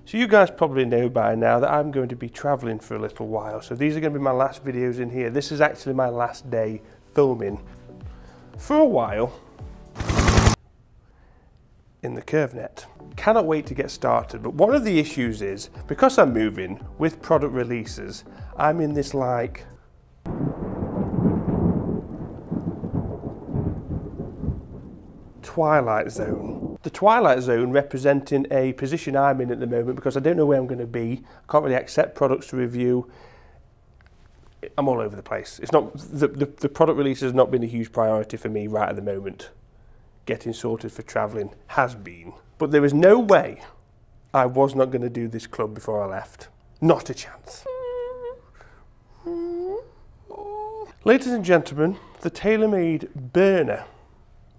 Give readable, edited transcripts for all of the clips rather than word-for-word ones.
So you guys probably know by now that I'm going to be travelling for a little while. So these are going to be my last videos in here. This is actually my last day filming for a while in the curve net. Cannot wait to get started. But one of the issues is, because I'm moving with product releases, I'm in this like twilight zone. The twilight zone representing a position I'm in at the moment because I don't know where I'm going to be. I can't really accept products to review. I'm all over the place. It's not the product release has not been a huge priority for me right at the moment. Getting sorted for travelling has been. But there is no way I was not going to do this club before I left. Not a chance. Ladies and gentlemen, the TaylorMade BRNR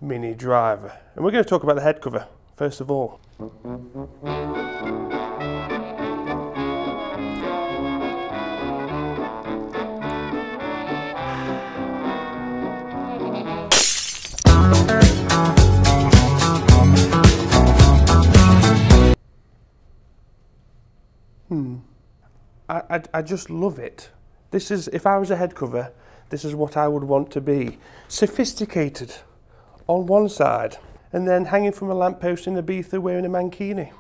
mini driver. And we're going to talk about the head cover first of all. I just love it. This is, if I was a head cover, this is what I would want to be. Sophisticated on one side, and then hanging from a lamppost in Ibiza wearing a mankini.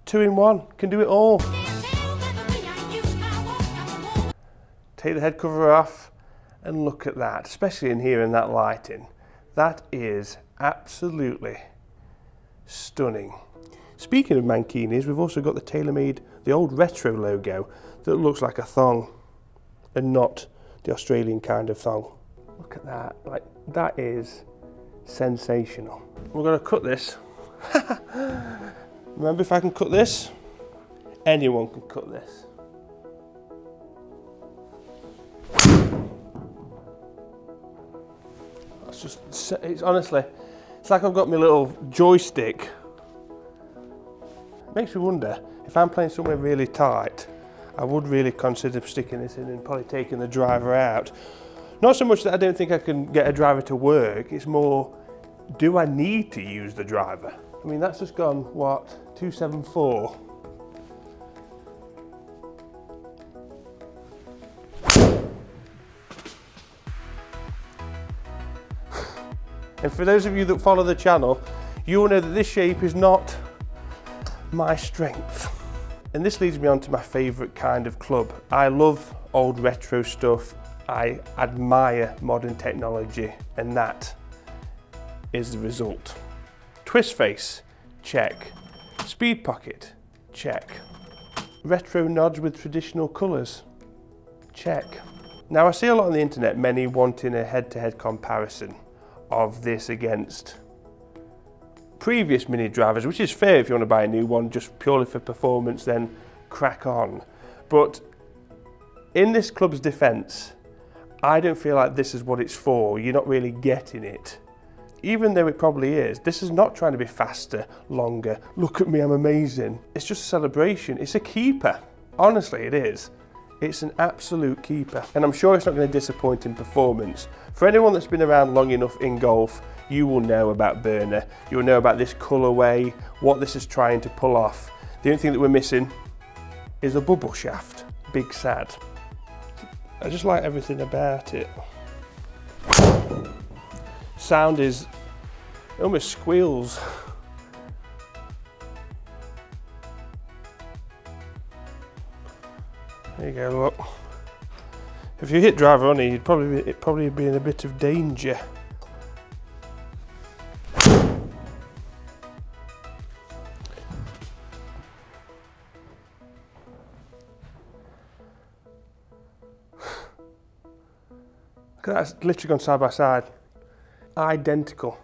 2 in 1, can do it all. Take the head cover off and look at that, especially in here in that lighting. That is absolutely stunning. Speaking of mankinis, we've also got the TaylorMade, the old retro logo that looks like a thong and not the Australian kind of thong. Look at that, like that is sensational. We're going to cut this. Remember, if I can cut this, anyone can cut this. That's just, it's honestly, it's like I've got my little joystick. It makes me wonder, if I'm playing somewhere really tight, I would really consider sticking this in and probably taking the driver out. Not so much that I don't think I can get a driver to work, it's more, do I need to use the driver? I mean, that's just gone, what, 274? And for those of you that follow the channel, you will know that this shape is not my strength. And this leads me on to my favourite kind of club. I love old retro stuff. I admire modern technology, and that is the result. Twist face, check. Speed pocket, check. Retro nods with traditional colours, check. Now I see a lot on the internet, many wanting a head-to-head comparison of this against previous mini drivers, which is fair if you want to buy a new one just purely for performance, then crack on. But in this club's defence, I don't feel like this is what it's for. You're not really getting it. Even though it probably is, this is not trying to be faster, longer. Look at me, I'm amazing. It's just a celebration. It's a keeper. Honestly, it is. It's an absolute keeper. And I'm sure it's not going to disappoint in performance. For anyone that's been around long enough in golf, you will know about BRNR. You'll know about this colourway, what this is trying to pull off. The only thing that we're missing is a bubble shaft. Big sad. I just like everything about it. Sound is, it almost squeals. There you go, look. If you hit driver on it, it'd probably be in a bit of danger. Look at that, it's literally gone side by side. Identical.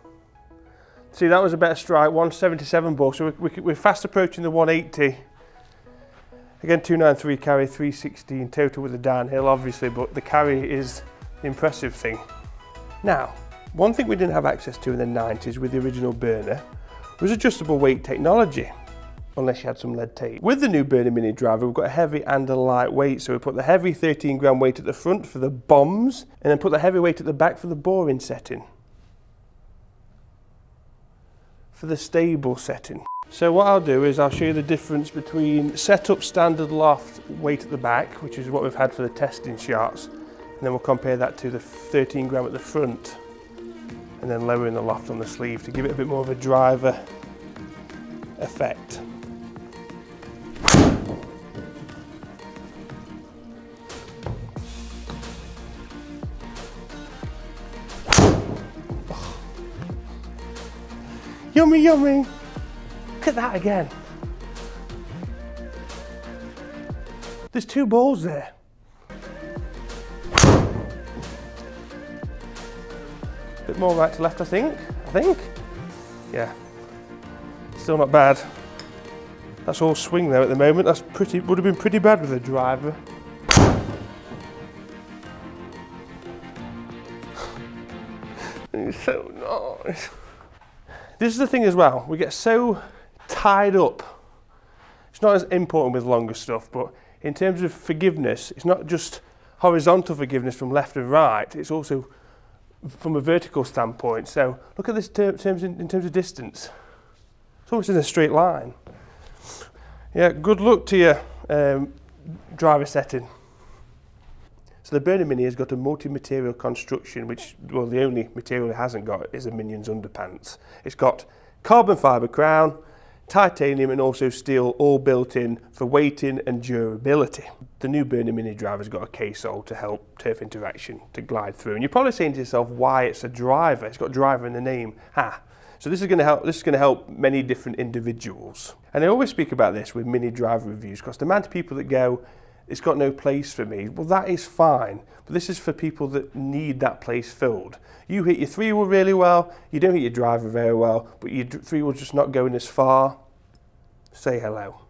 See, that was a better strike, 177 ball, so we're fast approaching the 180. Again, 293 carry, 316 total with the downhill, obviously, but the carry is the impressive thing. Now, one thing we didn't have access to in the 90s with the original BRNR was adjustable weight technology, unless you had some lead tape. With the new BRNR mini driver, we've got a heavy and a light weight, so we put the heavy 13 gram weight at the front for the bombs, and then put the heavy weight at the back for the boring setting. For the stable setting. So what I'll do is I'll show you the difference between setup standard loft weight at the back, which is what we've had for the testing shots, and then we'll compare that to the 13 gram at the front, and then lowering the loft on the sleeve to give it a bit more of a driver effect. Yummy, yummy. Look at that again. There's two balls there. Bit more right to left, I think. Yeah. Still not bad. That's all swing though at the moment. That's pretty, would have been pretty bad with a driver. It's so nice. This is the thing as well, we get so tied up. It's not as important with longer stuff, but in terms of forgiveness, it's not just horizontal forgiveness from left and right, it's also from a vertical standpoint. So look at this in terms of distance. It's almost in a straight line. Yeah, good luck to your driver setting. So the BRNR Mini has got a multi-material construction, which, well, the only material it hasn't got is a Minion's underpants. It's got carbon fibre crown, titanium and also steel, all built in for weighting and durability. The new BRNR Mini driver's got a K-sole to help turf interaction to glide through. And you're probably saying to yourself, why it's a driver? It's got driver in the name. So this is going to help many different individuals. And I always speak about this with mini driver reviews, because the amount of people that go, it's got no place for me. Well, that is fine, but this is for people that need that place filled. You hit your three-wheel really well, you don't hit your driver very well, but your three-wheel's just not going as far. Say hello.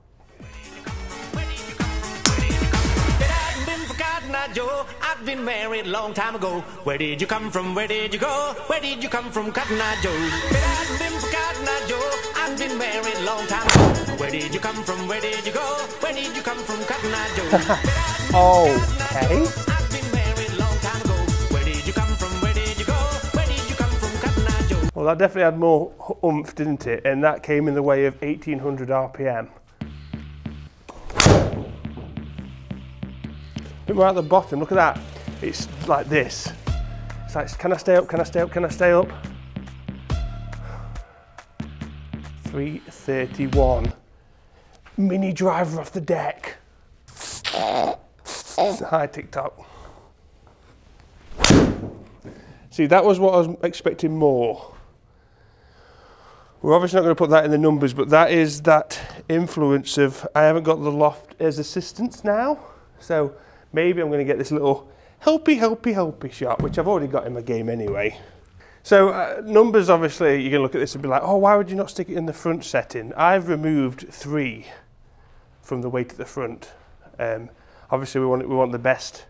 I've been married a long time ago. Where did you come from? Where did you go? Where did you come from, Cotton Eye Joe? I've been married a long time ago. Where did you come from? Where did you go? Where did you come from, Cotton Eye Joe? Okay. I've been married a long time ago. Where did you come from? Where did you go? Where did you come from, Cotton Eye Joe? Well, that definitely had more oomph, didn't it? And that came in the way of 1800 RPM. Right at the bottom, look at that. It's like this. It's like, can I stay up, can I stay up, can I stay up? 331. Mini driver off the deck. Hi, TikTok. See, that was what I was expecting more. We're obviously not going to put that in the numbers, but that is that influence of, I haven't got the loft as assistance now. So maybe I'm going to get this little helpy shot, which I've already got in my game anyway. So numbers, obviously, you're going to look at this and be like, oh, why would you not stick it in the front setting? I've removed 3 from the weight at the front. Obviously, we want the best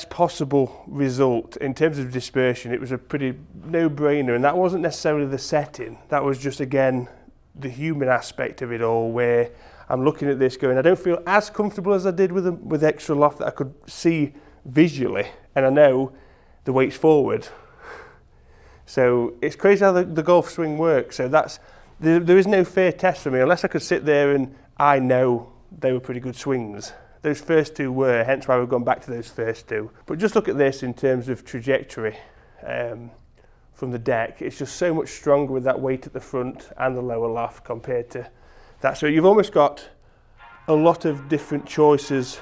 possible result in terms of dispersion. It was a pretty no-brainer, and that wasn't necessarily the setting. That was just, again, the human aspect of it all, where I'm looking at this going, I don't feel as comfortable as I did with extra loft that I could see visually, and I know the weight's forward. So it's crazy how the golf swing works. So there is no fair test for me unless I could sit there and I know they were pretty good swings. Those first 2 were, hence why we've gone back to those first 2. But just look at this in terms of trajectory from the deck. It's just so much stronger with that weight at the front and the lower loft compared to that. So you've almost got a lot of different choices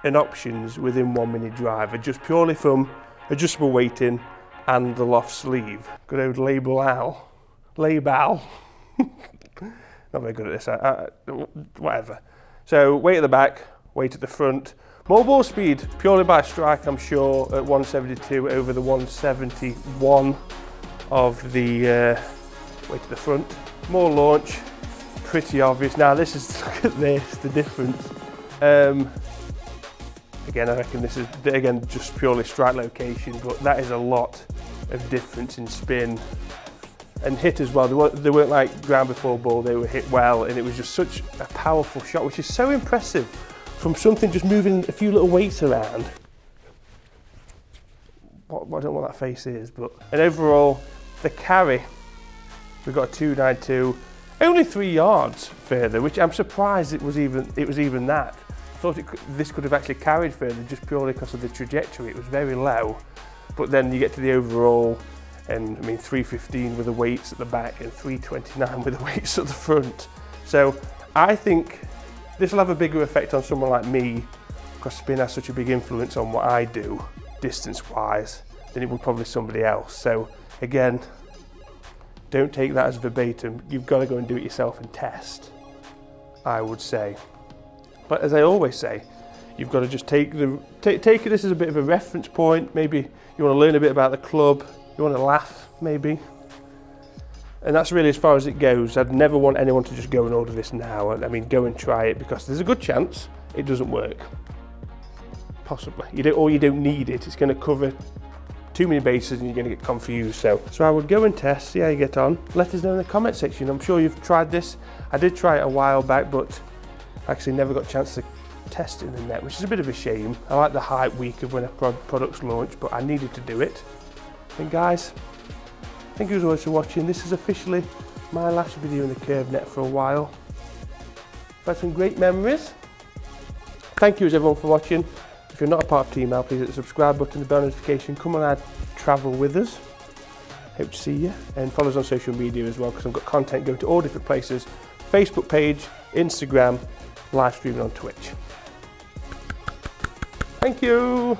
and options within one mini driver, just purely from adjustable weighting and the loft sleeve. Good old label Al. Not very good at this, whatever. So weight at the back, weight at the front. More ball speed, purely by strike, I'm sure, at 172 over the 171 of the weight at the front. More launch, pretty obvious. Now this is, look at this, the difference. Again, I reckon this is, again, just purely strike location, but that is a lot of difference in spin and hit as well. They weren't like ground before ball, they were hit well, and it was just such a powerful shot, which is so impressive from something just moving a few little weights around. I don't know what that face is, but, and overall, the carry We've got a 292, only 3 yards further, which I'm surprised it was even that. I thought this could have actually carried further just purely because of the trajectory. It was very low, but then you get to the overall, and I mean 315 with the weights at the back and 329 with the weights at the front. So I think this will have a bigger effect on someone like me, because spin has such a big influence on what I do, distance-wise, than it would probably somebody else. So again, don't take that as verbatim. You've got to go and do it yourself and test, I would say. But as I always say, you've got to just take this as a bit of a reference point. Maybe you want to learn a bit about the club, you want to laugh maybe. And that's really as far as it goes. I'd never want anyone to just go and order this now. I mean, go and try it, because there's a good chance it doesn't work. Possibly. Or you don't need it. It's going to cover too many bases and you're going to get confused. So I would go and test, see how you get on. Let us know in the comment section. I'm sure you've tried this. I did try it a while back, but actually never got a chance to test it in the net, which is a bit of a shame. I like the hype week of when a product's launched, but I needed to do it. And guys, thank you as always for watching. This is officially my last video in the curved net for a while. I've had some great memories. Thank you as everyone for watching. If you're not a part of Team Al, please hit the subscribe button, the bell notification. Come on and travel with us. Hope to see you. And follow us on social media as well, because I've got content going to all different places. Facebook page, Instagram, live streaming on Twitch. Thank you.